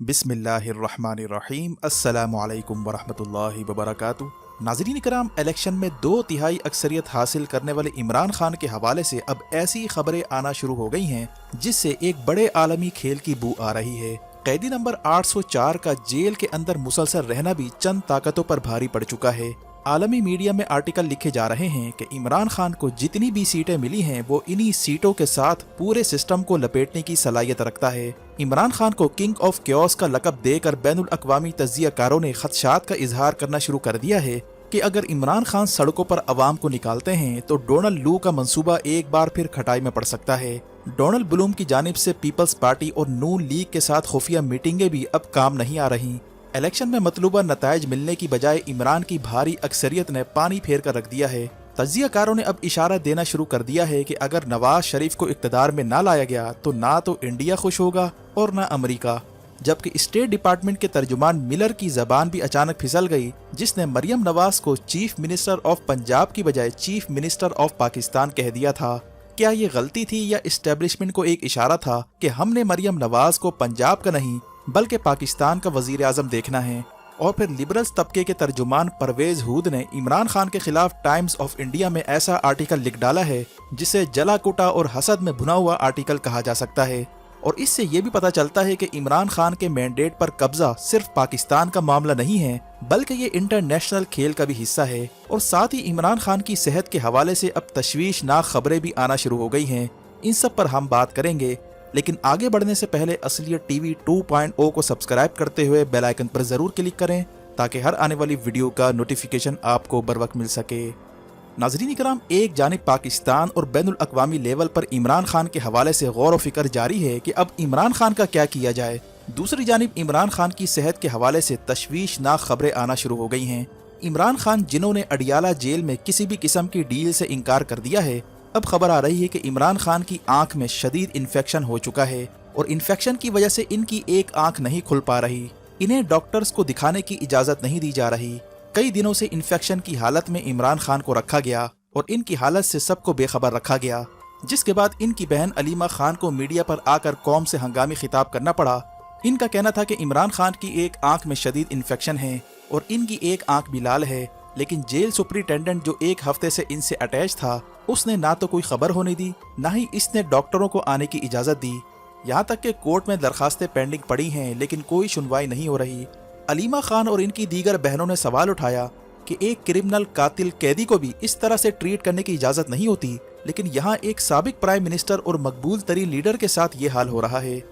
बिस्मिल्लाहिर्रहमानिर्रहीम अस्सलामुअलैकुम वरहमतुल्लाहि वबरकातुहू। नाज़रीन कराम, इलेक्शन में 2/3 अक्सरियत हासिल करने वाले इमरान खान के हवाले से अब ऐसी खबरें आना शुरू हो गई हैं जिससे एक बड़े आलमी खेल की बू आ रही है। कैदी नंबर 804 का जेल के अंदर मुसलसल रहना भी चंद ताकतों पर भारी पड़ चुका है। आलमी मीडिया में आर्टिकल लिखे जा रहे हैं कि इमरान खान को जितनी भी सीटें मिली हैं वो इन्हीं सीटों के साथ पूरे सिस्टम को लपेटने की सलाहियत रखता है। इमरान खान को किंग ऑफ क्योस का लक़ब देकर बैनुल अक़वामी तज्ज़ियाकारों ने खदशात का इजहार करना शुरू कर दिया है कि अगर इमरान खान सड़कों पर अवाम को निकालते हैं तो डोनाल्ड लू का मंसूबा एक बार फिर खटाई में पड़ सकता है। डोनाल्ड ब्लूम की जानिब से पीपल्स पार्टी और नून लीग के साथ खुफिया मीटिंगें भी अब काम नहीं आ रही। इलेक्शन में मतलूबा नताइज मिलने की बजाय इमरान की भारी अक्सरियत ने पानी फेर कर रख दिया है। तज्ज़ियाकारों ने अब इशारा देना शुरू कर दिया है कि अगर नवाज शरीफ को इक़्तिदार में ना लाया गया तो ना तो इंडिया खुश होगा और ना अमेरिका। जबकि स्टेट डिपार्टमेंट के तर्जुमान मिलर की जबान भी अचानक फिसल गई, जिसने मरियम नवाज को चीफ मिनिस्टर ऑफ पंजाब की बजाय चीफ मिनिस्टर ऑफ पाकिस्तान कह दिया था। क्या ये गलती थी या इस्टेब्लिशमेंट को एक इशारा था कि हमने मरियम नवाज को पंजाब का नहीं बल्कि पाकिस्तान का वजीर आजम देखना है? और फिर लिबरल्स तबके के तर्जुमान परवेज हुद ने इमरान खान के खिलाफ टाइम्स ऑफ इंडिया में ऐसा आर्टिकल लिख डाला है जिसे जला कुटा और हसद में भुना हुआ आर्टिकल कहा जा सकता है। और इससे ये भी पता चलता है कि इमरान खान के मैंडेट पर कब्जा सिर्फ पाकिस्तान का मामला नहीं है बल्कि ये इंटरनेशनल खेल का भी हिस्सा है। और साथ ही इमरान खान की सेहत के हवाले से अब तशवीशनाक खबरें भी आना शुरू हो गई हैं। इन सब पर हम बात करेंगे, लेकिन आगे बढ़ने से पहले असलियत टीवी 2.0 को सब्सक्राइब करते हुए बेल आइकन पर जरूर क्लिक करें ताकि हर आने वाली वीडियो का नोटिफिकेशन आपको बर वक्त मिल सके। नाज़रीन कराम, एक जानिब पाकिस्तान और बैनुल अक़वामी लेवल पर इमरान खान के हवाले से गौर व फिक्र जारी है कि अब इमरान खान का क्या किया जाए। दूसरी जानिब इमरान खान की सेहत के हवाले से तशवीशनाक खबरें आना शुरू हो गई हैं। इमरान खान जिन्होंने अडियाला जेल में किसी भी किस्म की डील से इनकार कर दिया है, अब खबर आ रही है कि इमरान खान की आंख में शदीद इन्फेक्शन हो चुका है और इन्फेक्शन की वजह से इनकी एक आंख नहीं खुल पा रही। इन्हें डॉक्टर्स को दिखाने की इजाजत नहीं दी जा रही। कई दिनों से इन्फेक्शन की हालत में इमरान खान को रखा गया और इनकी हालत से सबको बेखबर रखा गया, जिसके बाद इनकी बहन अलीमा खान को मीडिया पर आकर कौम से हंगामी खिताब करना पड़ा। इनका कहना था कि इमरान खान की एक आंख में शदीद इन्फेक्शन है और इनकी एक आंख भी लाल है, लेकिन जेल सुपरिटेंडेंट जो एक हफ्ते से इनसे अटैच था उसने ना तो कोई खबर होने दी, ना ही इसने डॉक्टरों को आने की इजाज़त दी। यहाँ तक कि कोर्ट में दरखास्तें पेंडिंग पड़ी हैं लेकिन कोई सुनवाई नहीं हो रही। अलीमा खान और इनकी दीगर बहनों ने सवाल उठाया कि एक क्रिमिनल कातिल कैदी को भी इस तरह से ट्रीट करने की इजाज़त नहीं होती, लेकिन यहाँ एक साबिक प्राइम मिनिस्टर और मकबूल तरीन लीडर के साथ ये हाल हो रहा है।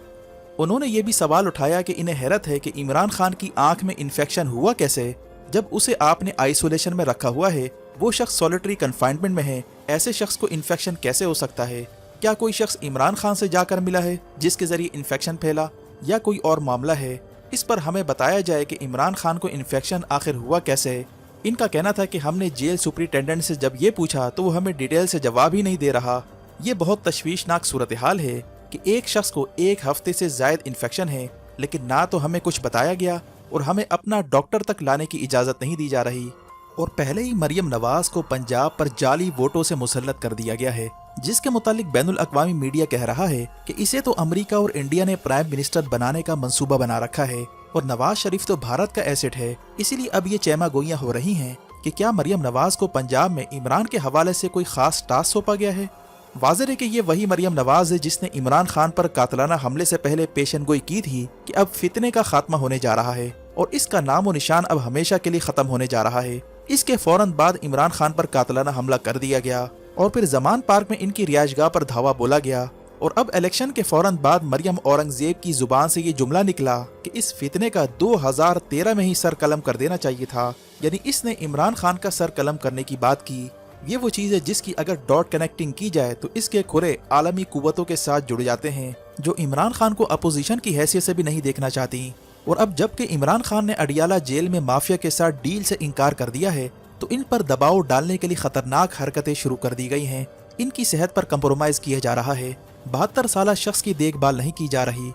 उन्होंने ये भी सवाल उठाया कि इन्हें हैरत है कि इमरान खान की आंख में इन्फेक्शन हुआ कैसे जब उसे आपने आइसोलेशन में रखा हुआ है। वो शख्स सॉलिटरी कन्फाइनमेंट में है, ऐसे शख्स को इन्फेक्शन कैसे हो सकता है? क्या कोई शख्स इमरान खान से जाकर मिला है जिसके जरिए इन्फेक्शन फैला, या कोई और मामला है? इस पर हमें बताया जाए कि इमरान खान को इन्फेक्शन आखिर हुआ कैसे। इनका कहना था कि हमने जेल सुपरिटेंडेंट से जब ये पूछा तो वो हमें डिटेल से जवाब ही नहीं दे रहा। ये बहुत तशवीशनाक सूरत हाल है कि एक शख्स को एक हफ्ते से ज़ायद इन्फेक्शन है, लेकिन ना तो हमें कुछ बताया गया और हमें अपना डॉक्टर तक लाने की इजाज़त नहीं दी जा रही। और पहले ही मरियम नवाज को पंजाब पर जाली वोटों से मुसल्लत कर दिया गया है, जिसके मुतालिक बैनुल अक़वामी मीडिया कह रहा है कि इसे तो अमेरिका और इंडिया ने प्राइम मिनिस्टर बनाने का मंसूबा बना रखा है और नवाज शरीफ तो भारत का एसेट है। इसीलिए अब ये चेमा गोइयां हो रही हैं कि क्या मरियम नवाज को पंजाब में इमरान के हवाले से कोई खास टास्क सौंपा गया है। वाज़ेह है कि ये वही मरियम नवाज है जिसने इमरान खान पर कातलाना हमले से पहले पेशन गोई की थी कि अब फितने का खात्मा होने जा रहा है और इसका नामो निशान अब हमेशा के लिए खत्म होने जा रहा है। इसके फौरन बाद इमरान खान पर कातलाना हमला कर दिया गया और फिर जमान पार्क में इनकी रिहाइशगाह पर धावा बोला गया। और अब इलेक्शन के फौरन बाद मरियम औरंगजेब की जुबान से ये जुमला निकला कि इस फितने का 2013 में ही सर कलम कर देना चाहिए था, यानी इसने इमरान खान का सर कलम करने की बात की। ये वो चीज़ है जिसकी अगर डॉट कनेक्टिंग की जाए तो इसके खुरे आलमी कुव्वतों के साथ जुड़ जाते हैं जो इमरान खान को अपोजिशन की हैसियत से भी नहीं देखना चाहती। और अब जबकि इमरान खान ने अडियाला जेल में माफिया के साथ डील से इनकार कर दिया है तो इन पर दबाव डालने के लिए खतरनाक हरकतें शुरू कर दी गई हैं। इनकी सेहत पर कंप्रोमाइज किया जा रहा है। 72 साल शख्स की देखभाल नहीं की जा रही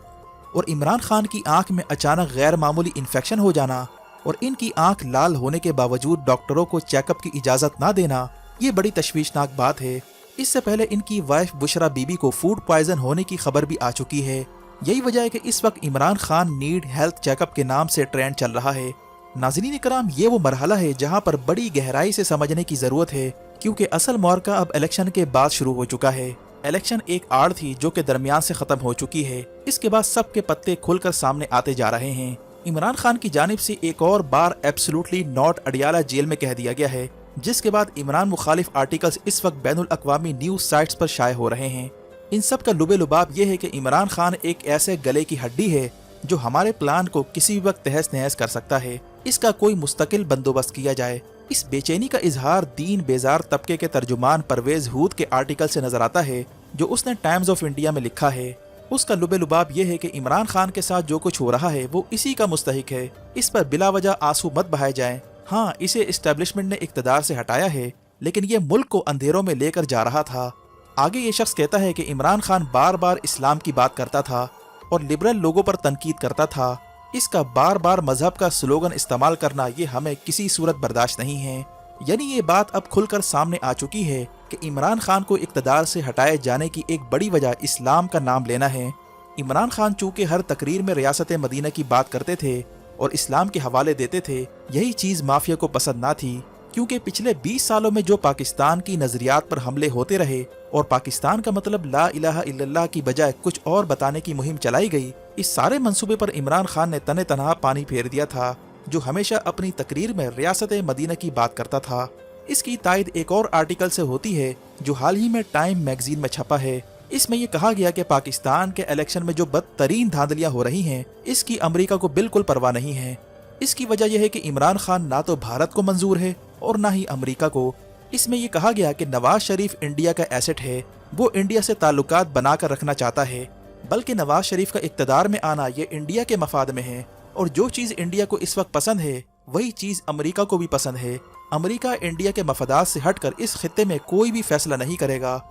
और इमरान खान की आंख में अचानक गैर मामूली इन्फेक्शन हो जाना और इनकी आंख लाल होने के बावजूद डॉक्टरों को चेकअप की इजाज़त ना देना, ये बड़ी तशवीशनाक बात है। इससे पहले इनकी वाइफ बुशरा बीबी को फूड पॉइजन होने की खबर भी आ चुकी है यही वजह है कि इस वक्त Imran Khan need health checkup के नाम से ट्रेंड चल रहा है। नाज़रीन इकराम, ये वो मरहला है जहाँ पर बड़ी गहराई से समझने की जरूरत है, क्योंकि असल मौक़ा अब इलेक्शन के बाद शुरू हो चुका है। इलेक्शन एक आड़ थी जो कि दरमियान से खत्म हो चुकी है। इसके बाद सबके पत्ते खुलकर सामने आते जा रहे हैं। इमरान खान की जानिब से एक और बार एब्सोल्युटली नॉट अडियाला जेल में कह दिया गया है, जिसके बाद इमरान मुखालिफ आर्टिकल्स इस वक्त बैनुल अक़वामी न्यूज़ साइट्स पर शाये हो रहे हैं। इन सब का लुबे लुबाब ये है कि इमरान खान एक ऐसे गले की हड्डी है जो हमारे प्लान को किसी भी वक्त तहस नहस कर सकता है। इसका कोई मुस्तकिल बंदोबस्त किया जाए। इस बेचैनी का इजहार दीन बेजार तबके के तर्जुमान परवेज हूद के आर्टिकल से नजर आता है, जो उसने टाइम्स ऑफ इंडिया में लिखा है। उसका लुबे लुबाब ये है कि इमरान खान के साथ जो कुछ हो रहा है वो इसी का मुस्तहिक है। इस पर बिला वजह आंसू मत बहाए जाएं। हाँ, इसे एस्टेब्लिशमेंट ने इक़्तिदार से हटाया है, लेकिन ये मुल्क को अंधेरों में लेकर जा रहा था। आगे ये शख्स कहता है कि इमरान खान बार बार इस्लाम की बात करता था और लिबरल लोगों पर तनकीद करता था। इसका बार बार मजहब का स्लोगन इस्तेमाल करना ये हमें किसी सूरत बर्दाश्त नहीं है। यानी ये बात अब खुलकर सामने आ चुकी है कि इमरान खान को इक़्तिदार से हटाए जाने की एक बड़ी वजह इस्लाम का नाम लेना है। इमरान खान चूँकि हर तकरीर में रियासत मदीना की बात करते थे और इस्लाम के हवाले देते थे, यही चीज़ माफिया को पसंद ना थी, क्योंकि पिछले 20 सालों में जो पाकिस्तान की नजरियात पर हमले होते रहे और पाकिस्तान का मतलब ला इलाहा इल्लल्लाह की बजाय कुछ और बताने की मुहिम चलाई गई, इस सारे मंसूबे पर इमरान खान ने तने तनहा पानी फेर दिया था, जो हमेशा अपनी तकरीर में रियासत मदीना की बात करता था। इसकी तायद एक और आर्टिकल से होती है जो हाल ही में टाइम मैगजीन में छपा है। इसमें यह कहा गया कि पाकिस्तान के इलेक्शन में जो बदतरीन धांधलियां हो रही हैं, इसकी अमेरिका को बिल्कुल परवाह नहीं है। इसकी वजह यह है कि इमरान खान ना तो भारत को मंजूर है और ना ही अमेरिका को। इसमें यह कहा गया कि नवाज शरीफ इंडिया का एसेट है, वो इंडिया से ताल्लुकात बनाकर रखना चाहता है, बल्कि नवाज शरीफ का इक़्तिदार में आना ये इंडिया के मफाद में है। और जो चीज़ इंडिया को इस वक्त पसंद है वही चीज़ अमेरिका को भी पसंद है। अमेरिका इंडिया के मफादात से हटकर इस खित्ते में कोई भी फैसला नहीं करेगा।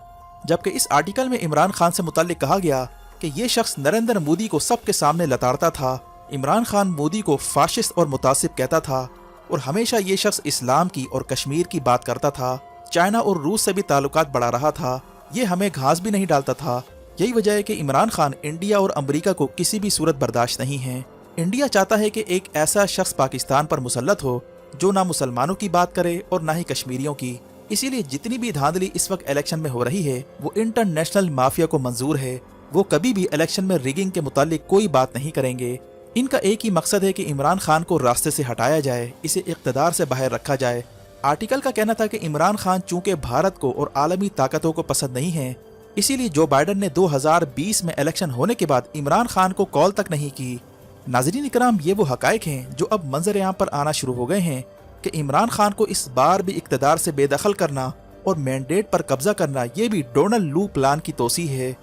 जबकि इस आर्टिकल में इमरान खान से मुताल्लिक कहा गया कि ये शख्स नरेंद्र मोदी को सबके सामने लताड़ता था। इमरान खान मोदी को फाशिस्ट और मुतासिब कहता था और हमेशा ये शख्स इस्लाम की और कश्मीर की बात करता था। चाइना और रूस से भी ताल्लुकात बढ़ा रहा था। ये हमें घास भी नहीं डालता था। यही वजह है कि इमरान खान इंडिया और अमेरिका को किसी भी सूरत बर्दाश्त नहीं है। इंडिया चाहता है कि एक ऐसा शख्स पाकिस्तान पर मुसल्लत हो जो ना मुसलमानों की बात करे और ना ही कश्मीरियों की। इसीलिए जितनी भी धांधली इस वक्त इलेक्शन में हो रही है वो इंटरनेशनल माफिया को मंजूर है। वो कभी भी इलेक्शन में रिगिंग के मुतालिक कोई बात नहीं करेंगे। इनका एक ही मकसद है कि इमरान खान को रास्ते से हटाया जाए, इसे इक़्तिदार से बाहर रखा जाए। आर्टिकल का कहना था कि इमरान खान चूंकि भारत को और आलमी ताकतों को पसंद नहीं है, इसीलिए जो बाइडन ने 2020 में इलेक्शन होने के बाद इमरान खान को कॉल तक नहीं की। नाज़रीन इकराम, ये वो हकायक हैं जो अब मंजर-ए-आम पर आना शुरू हो गए हैं कि इमरान खान को इस बार भी इक़्तिदार से बेदखल करना और मैंडेट पर कब्जा करना ये भी डोनाल्ड लू प्लान की तोसीह है।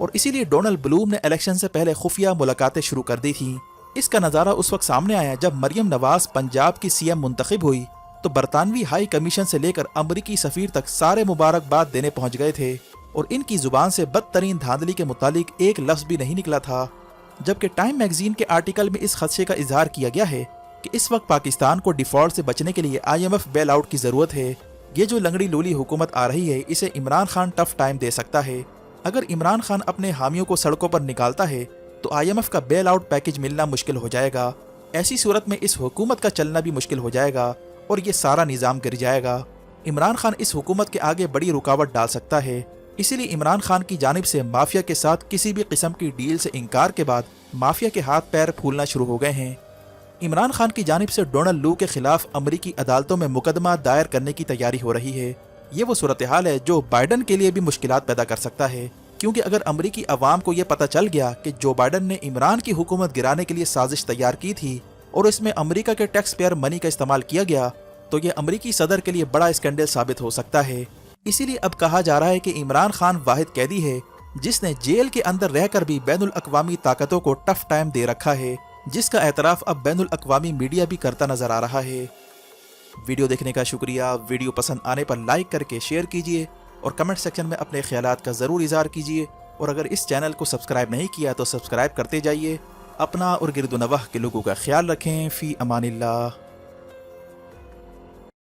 और इसीलिए डोनाल्ड ब्लूम ने इलेक्शन से पहले खुफिया मुलाकातें शुरू कर दी थी। इसका नज़ारा उस वक्त सामने आया जब मरियम नवाज पंजाब की सीएम मुंतखब हुई तो बरतानवी हाई कमीशन से लेकर अमरीकी सफीर तक सारे मुबारकबाद देने पहुंच गए थे और इनकी जुबान से बदतरीन धांधली के मुतालिक एक लफ्ज़ भी नहीं निकला था। जबकि टाइम मैगजीन के आर्टिकल में इस खदशे का इजहार किया गया है कि इस वक्त पाकिस्तान को डिफॉल्ट से बचने के लिए IMF बेल आउट की ज़रूरत है। ये जो लंगड़ी लूली हुकूमत आ रही है इसे इमरान खान टफ टाइम दे सकता है। अगर इमरान खान अपने हामियों को सड़कों पर निकालता है तो IMF का बेल आउट पैकेज मिलना मुश्किल हो जाएगा। ऐसी सूरत में इस हुकूमत का चलना भी मुश्किल हो जाएगा और ये सारा निज़ाम गिर जाएगा। इमरान खान इस हुकूमत के आगे बड़ी रुकावट डाल सकता है। इसीलिए इमरान खान की जानिब से माफिया के साथ किसी भी किस्म की डील से इनकार के बाद माफिया के हाथ पैर फूलना शुरू हो गए हैं। इमरान खान की जानिब से डोनाल्ड लू के खिलाफ अमरीकी अदालतों में मुकदमा दायर करने की तैयारी हो रही है। ये वो सूरत हाल है जो बाइडन के लिए भी मुश्किलात पैदा कर सकता है, क्योंकि अगर अमरीकी अवाम को यह पता चल गया कि जो बाइडन ने इमरान की हुकूमत गिराने के लिए साजिश तैयार की थी और इसमें अमरीका के टैक्स पेयर मनी का इस्तेमाल किया गया, तो ये अमरीकी सदर के लिए बड़ा स्कैंडल साबित हो सकता है। इसीलिए अब कहा जा रहा है कि इमरान खान वाहिद कैदी है जिसने जेल के अंदर रहकर भी बैनुल अक़वामी ताकतों को टफ टाइम दे रखा है, जिसका एतराफ़ अब बैनुल अक़वामी मीडिया भी करता नजर आ रहा है। वीडियो देखने का शुक्रिया। वीडियो पसंद आने पर लाइक करके शेयर कीजिए और कमेंट सेक्शन में अपने ख्यालात का ज़रूर इज़हार कीजिए। और अगर इस चैनल को सब्सक्राइब नहीं किया तो सब्सक्राइब करते जाइए। अपना और गिरदुनवाह के लोगों का ख्याल रखें। फ़ी अमानिल्लाह।